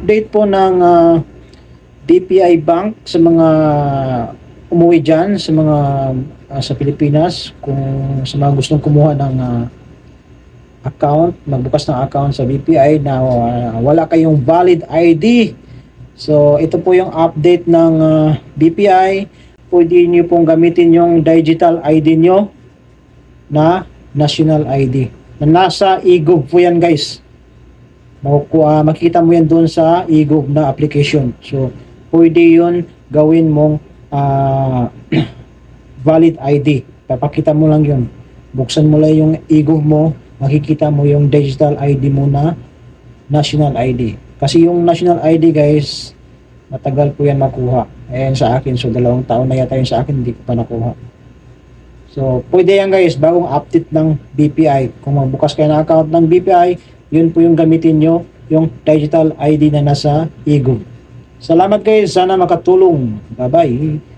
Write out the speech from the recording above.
update po ng BPI Bank sa mga umuwi dyan, sa mga sa Pilipinas, kung sa mga gustong kumuha ng account, magbukas ng account sa BPI na wala kayong valid ID. So ito po yung update ng BPI. Pwede nyo pong gamitin yung digital ID nyo na national ID. Na nasa e-gov po yan, guys. Makita mo yan doon sa e-gov na application. So pwede yun gawin mong valid ID. Papakita mo lang yun. Buksan mo lang yung e-gov mo, makikita mo yung digital ID mo na national ID. Kasi yung national ID, guys, matagal po yan makuha. Ayan sa akin, so 2 taon na yata yun sa akin, hindi ko pa nakuha. So pwede yan, guys, bagong update ng BPI. Kung magbukas kayo ng account ng BPI, yun po yung gamitin nyo, yung digital ID na nasa e-gov. Salamat, guys, sana makatulong. Bye bye.